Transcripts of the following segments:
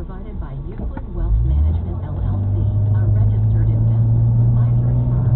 provided by Euclid Wealth Management, LLC, a registered investment advisory firm.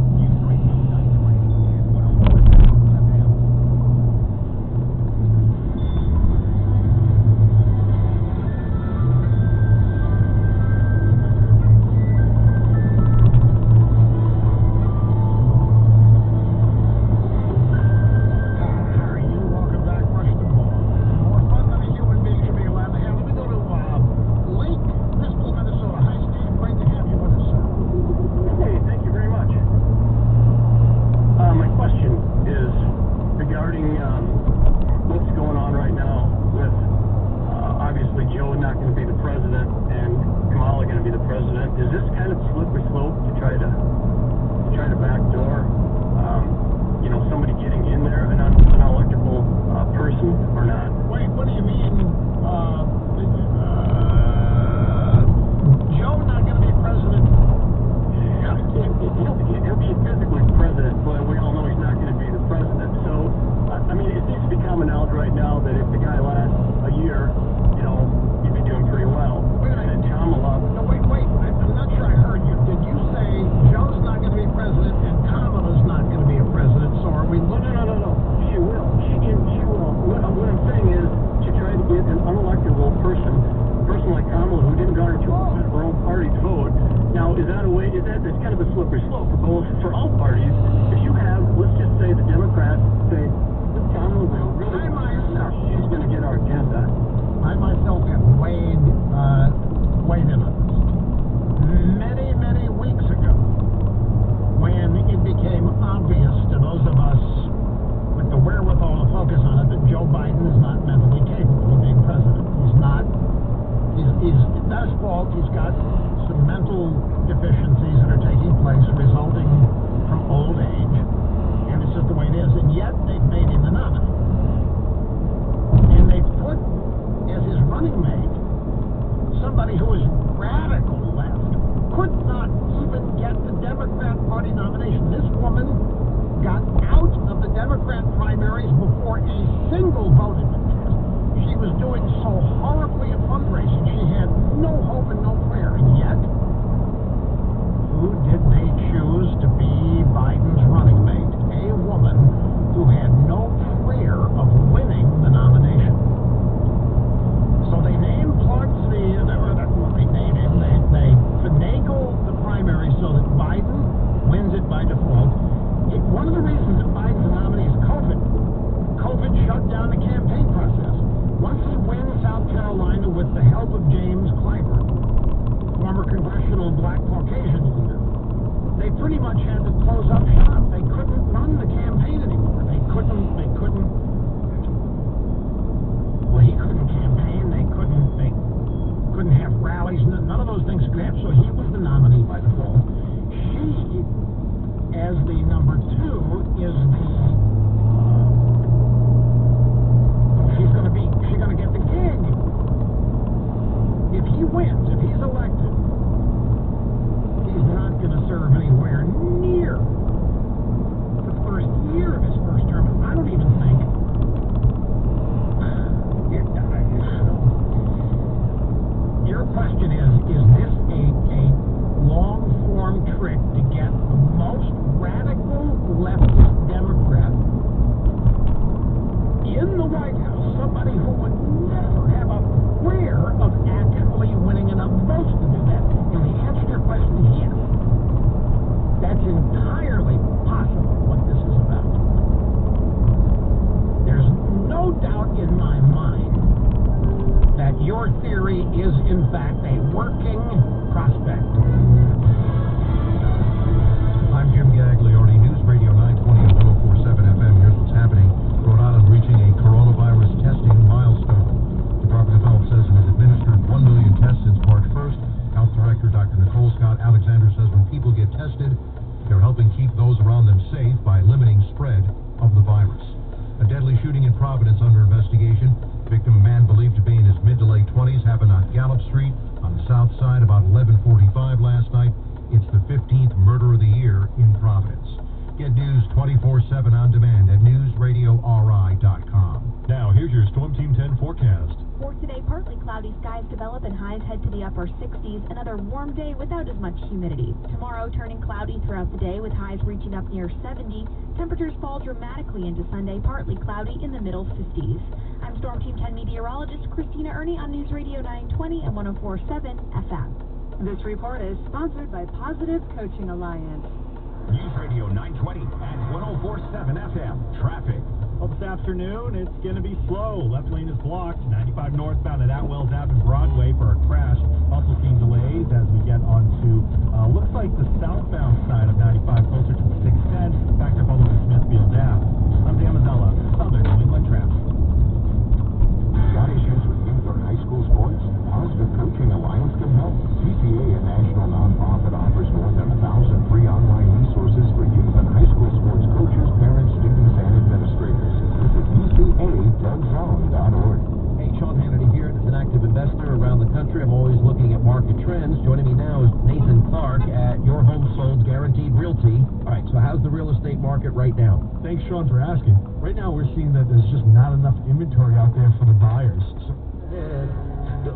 Shooting in Providence under investigation. Victim, a man believed to be in his mid to late 20s, happened on Gallup Street on the south side about 11:45 last night. It's the 15th murder of the year in Providence. Get news 24/7 on demand at newsradiori.com. Now, here's your Storm Team 10 forecast. For today, partly cloudy skies develop and highs head to the upper 60s. Another warm day without as much humidity. Tomorrow, turning cloudy throughout the day with highs reaching up near 70. Temperatures fall dramatically into Sunday, partly cloudy in the middle 50s. I'm Storm Team 10 meteorologist Christina Ernie on News Radio 920 and 104.7 FM. This report is sponsored by Positive Coaching Alliance. News Radio 920 and 104.7 FM. Traffic. Well, this afternoon, it's going to be slow. Left lane is blocked. 95 northbound at Atwells Ave and Broadway for a crash. Also seeing delays as we get onto, looks like the southbound side of 95, closer to the 610, backed up all the way to Smithfield Ave. I'm Dan Mazzella, Southern New England Traffic. Got issues with youth or high school sports? Positive Coaching Alliance can help. PCA, a national nonprofit, offers more than 1,000 free online resources for youth and high school sports coaches, parents, students, and administrators. Visit PCA.zone.org. Hey, Sean Hannity here. As an active investor around the country, I'm always looking at market trends. Joining me now is Nathan Clark at Your Home Sold Guaranteed Realty. All right, so how's the real estate market right now? Thanks, Sean, for asking. Right now, we're seeing that there's just not enough inventory out there for the buyers. So